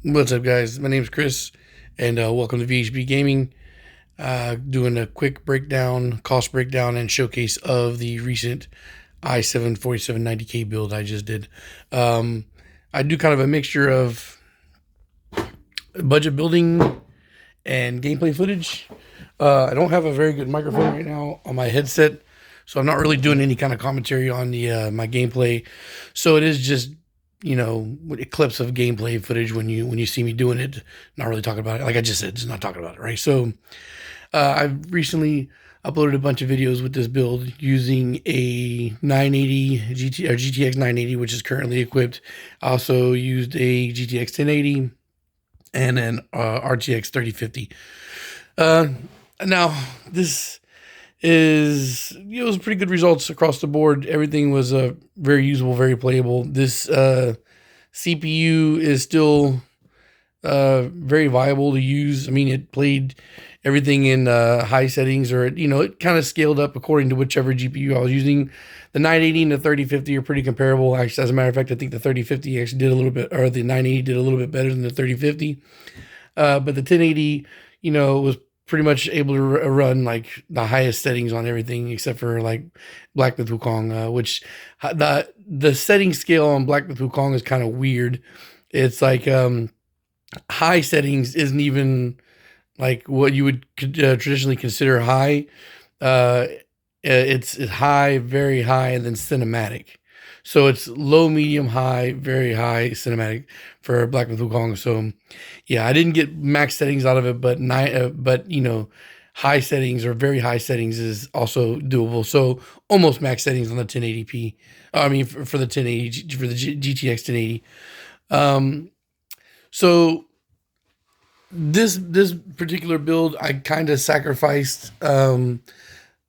What's up, guys? My name is Chris, and welcome to VHB Gaming. Doing a quick breakdown, cost breakdown, and showcase of the recent i7 4790K build I just did. I do kind of a mixture of budget building and gameplay footage. I don't have a very good microphone right now on my headset, so I'm not really doing any kind of commentary on the my gameplay. So it is just clips of gameplay footage when you see me doing it, not really talking about it. Like I just said, just not talking about it, right? So I've recently uploaded a bunch of videos with this build using a 980 GTX 980, which is currently equipped. I also used a GTX 1080 and an RTX 3050. Now this is, it was pretty good results across the board. Everything was very usable, very playable. This CPU is still very viable to use. I mean, it played everything in high settings, or it kind of scaled up according to whichever GPU I was using. The 980 and the 3050 are pretty comparable. Actually, as a matter of fact, I think the 3050 actually did a little bit, or the 980 did a little bit better than the 3050. But the 1080, was pretty much able to run like the highest settings on everything except for like Black Myth Wukong, which the setting scale on Black Myth Wukong is kind of weird. It's like high settings isn't even like what you would traditionally consider high. It's high, very high, and then cinematic. So it's low, medium, high, very high, cinematic for Black Myth Wukong. So yeah, I didn't get max settings out of it, but high settings or very high settings is also doable. So almost max settings on the 1080p. I mean, for the 1080, for the GTX 1080. So this particular build, I kind of sacrificed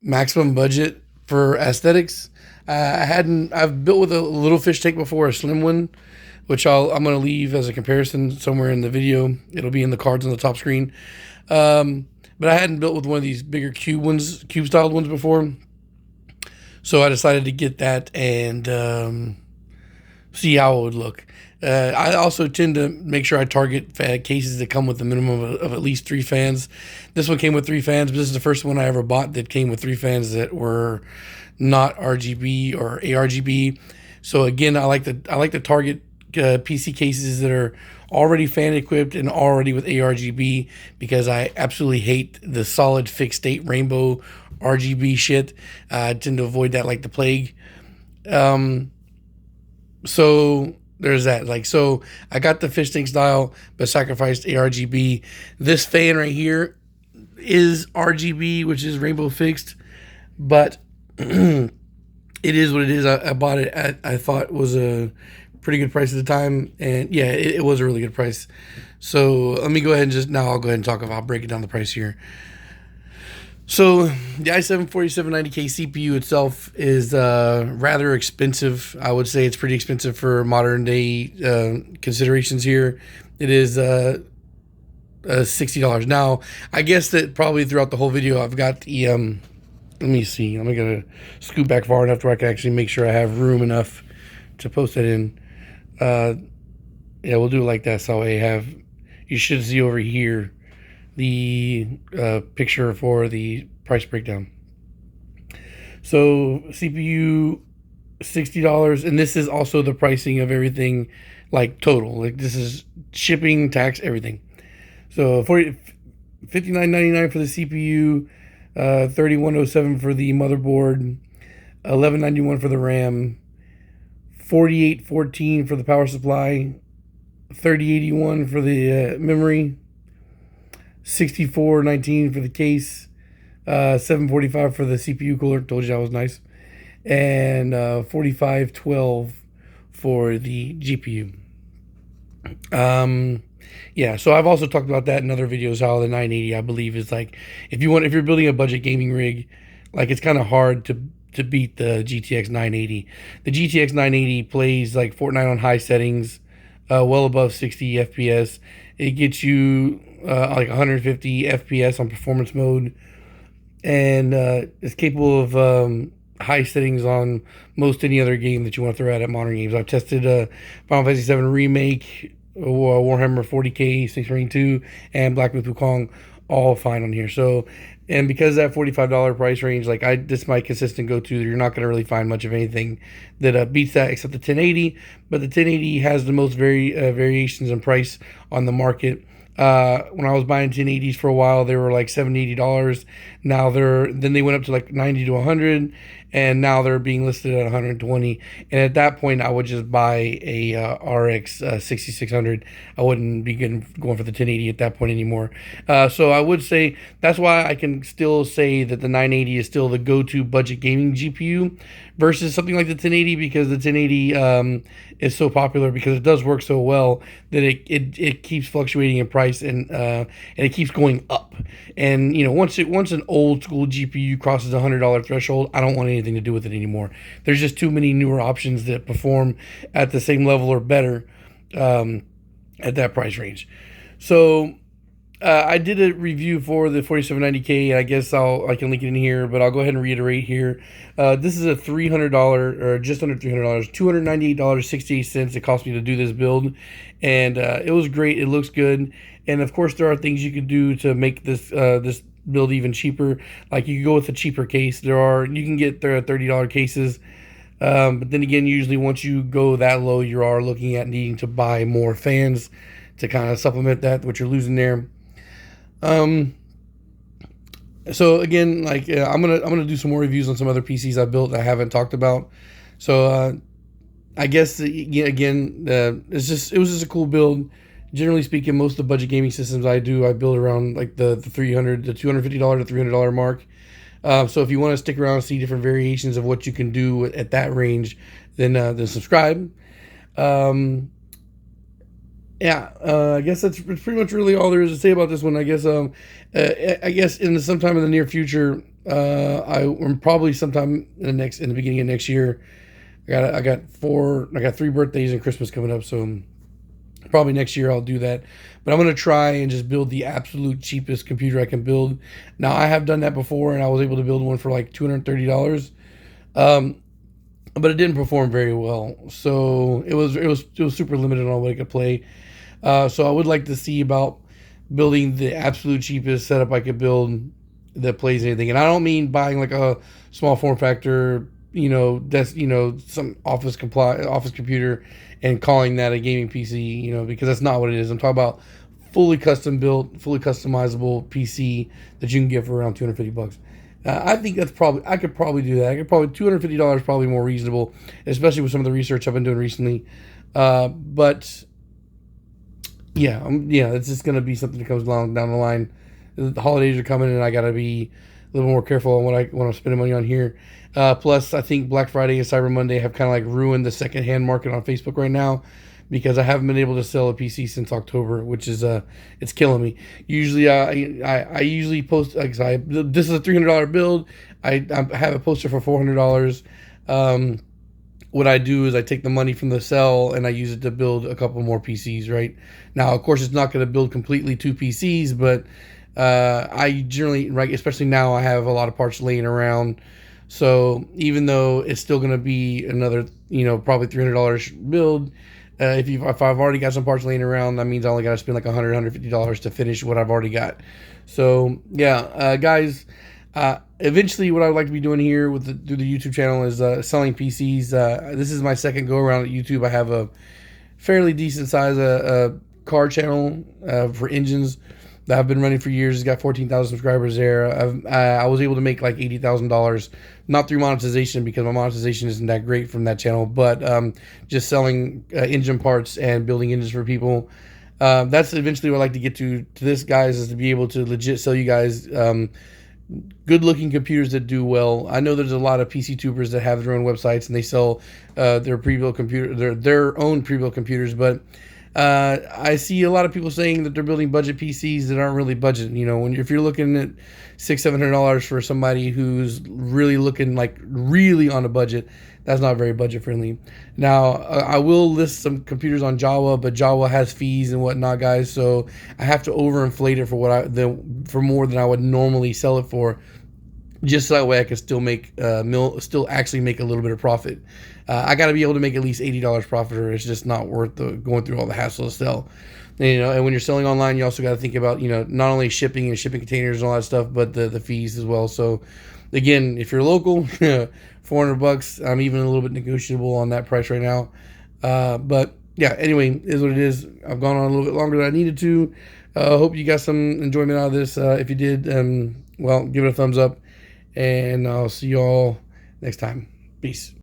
maximum budget for aesthetics. I've built with a little fish tank before, a slim one, which I'm going to leave as a comparison somewhere in the video. It'll be in the cards on the top screen. But I hadn't built with one of these bigger cube styled ones before. So I decided to get that and see how it would look. I also tend to make sure I target cases that come with a minimum of at least 3 fans. This one came with 3 fans, but this is the first one I ever bought that came with 3 fans that were not RGB or ARGB. So again, I like to target PC cases that are already fan equipped and already with ARGB, because I absolutely hate the solid fixed state rainbow RGB shit. I tend to avoid that like the plague. So there's that. So I got the fish tank style, but sacrificed ARGB. This fan right here is RGB, which is rainbow fixed, but it is what it is. I bought it at, I thought it was a pretty good price at the time, and yeah, it was a really good price. So let me go ahead and I'll go ahead and talk about breaking down the price here. So the i7 4790K CPU itself is rather expensive. I would say it's pretty expensive for modern day considerations here. It is $60. Now, I guess that probably throughout the whole video I've got the let me see. I'm gonna scoot back far enough where I can actually make sure I have room enough to post that in. Yeah, we'll do it like that. So you should see over here the picture for the price breakdown. So CPU $60, and this is also the pricing of everything, like total. Like this is shipping, tax, everything. So $59.99 for the CPU, $31.07 for the motherboard, $11.91 for the RAM, $48.14 for the power supply, $30.81 for the memory, $64.19 for the case, $7.45 for the CPU cooler. Told you that was nice, and $45.12 for the GPU. Yeah, so I've also talked about that in other videos, how the 980, I believe, is like, if you're building a budget gaming rig, like it's kind of hard to beat the GTX 980. The GTX 980 plays like Fortnite on high settings, well above 60 FPS. It gets you like 150 FPS on performance mode, and it's capable of high settings on most any other game that you want to throw out at modern games. I've tested Final Fantasy VII Remake Warhammer 40K, Space Marine 2, and Black Myth Wukong, all fine on here. So, and because that $45 price range, like this is my consistent go-to. You're not going to really find much of anything that beats that except the 1080. But the 1080 has the most variations in price on the market. When I was buying 1080s for a while, they were like $70, $80. Now then they went up to like 90 to 100, and now they're being listed at 120. And at that point, I would just buy a RX 6600. I wouldn't be going for the 1080 at that point anymore. So I would say that's why I can still say that the 980 is still the go-to budget gaming GPU versus something like the 1080, because the 1080 is so popular because it does work so well that it keeps fluctuating in price, and it keeps going up. And once an old school GPU crosses $100 threshold, I don't want anything to do with it anymore. There's just too many newer options that perform at the same level or better at that price range. So I did a review for the 4790K. I guess I can link it in here, but I'll go ahead and reiterate here. This is a $300 or just under $300, $298.68 it cost me to do this build, and it was great. It looks good, and of course there are things you could do to make this build even cheaper. Like you can go with a cheaper case. You can get $30 cases. But then again, usually once you go that low, you are looking at needing to buy more fans to kind of supplement what you're losing there. So again, like I'm gonna do some more reviews on some other PCs I built that I haven't talked about. So I guess again, it was just a cool build. Generally speaking, most of the budget gaming systems I build around like the $250 to $300 mark. So if you want to stick around and see different variations of what you can do at that range, then subscribe. I guess that's pretty much really all there is to say about this one. I guess in sometime in the near future, I'm probably sometime in the beginning of next year. I got 3 birthdays and Christmas coming up, so probably next year I'll do that. But I'm gonna try and just build the absolute cheapest computer I can build. Now I have done that before, and I was able to build one for like $230. But it didn't perform very well, so it was super limited on what it could play. So I would like to see about building the absolute cheapest setup I could build that plays anything. And I don't mean buying like a small form factor, some office computer and calling that a gaming PC, because that's not what it is. I'm talking about fully custom built, fully customizable PC that you can get for around $250. I think I could probably do that. $250 probably more reasonable, especially with some of the research I've been doing recently. But yeah, it's just going to be something that comes along down the line. The holidays are coming, and I got to be a little more careful on what I'm spending money on here. Plus, I think Black Friday and Cyber Monday have kind of like ruined the secondhand market on Facebook right now, because I haven't been able to sell a PC since October, which is it's killing me. Usually, I usually post this is a $300 build. I have a poster for $400. What I do is I take the money from the sell and I use it to build a couple more PCs. Right now, of course, it's not going to build completely 2 PCs, but I generally, right, especially now, I have a lot of parts laying around. So even though it's still going to be another, probably $300 build. If I've already got some parts laying around, that means I only got to spend like $150 to finish what I've already got. So yeah, guys, eventually what I would like to be doing here through the YouTube channel is selling PCs. This is my second go around at YouTube. I have a fairly decent size car channel for engines that I've been running for years. It's got 14,000 subscribers there. I was able to make like $80,000, not through monetization, because my monetization isn't that great from that channel, but just selling engine parts and building engines for people. That's eventually what I'd like to get to this, guys, is to be able to legit sell you guys good looking computers that do well. I know there's a lot of PC tubers that have their own websites and they sell their pre-built computer, their own pre-built computers, but I see a lot of people saying that they're building budget PCs that aren't really budget. If you're looking at $600-700 for somebody who's really looking like really on a budget, that's not very budget friendly. Now, I will list some computers on Jawha, but Jawha has fees and whatnot, guys. So I have to overinflate it for more than I would normally sell it for, just so that way I can still actually make a little bit of profit. I got to be able to make at least $80 profit, or it's just not worth going through all the hassle to sell. And when you're selling online, you also got to think about, not only shipping and shipping containers and all that stuff, but the fees as well. So again, if you're local, $400, I'm even a little bit negotiable on that price right now. But yeah, anyway, is what it is. I've gone on a little bit longer than I needed to. Hope you got some enjoyment out of this. If you did, well, give it a thumbs up, and I'll see you all next time. Peace.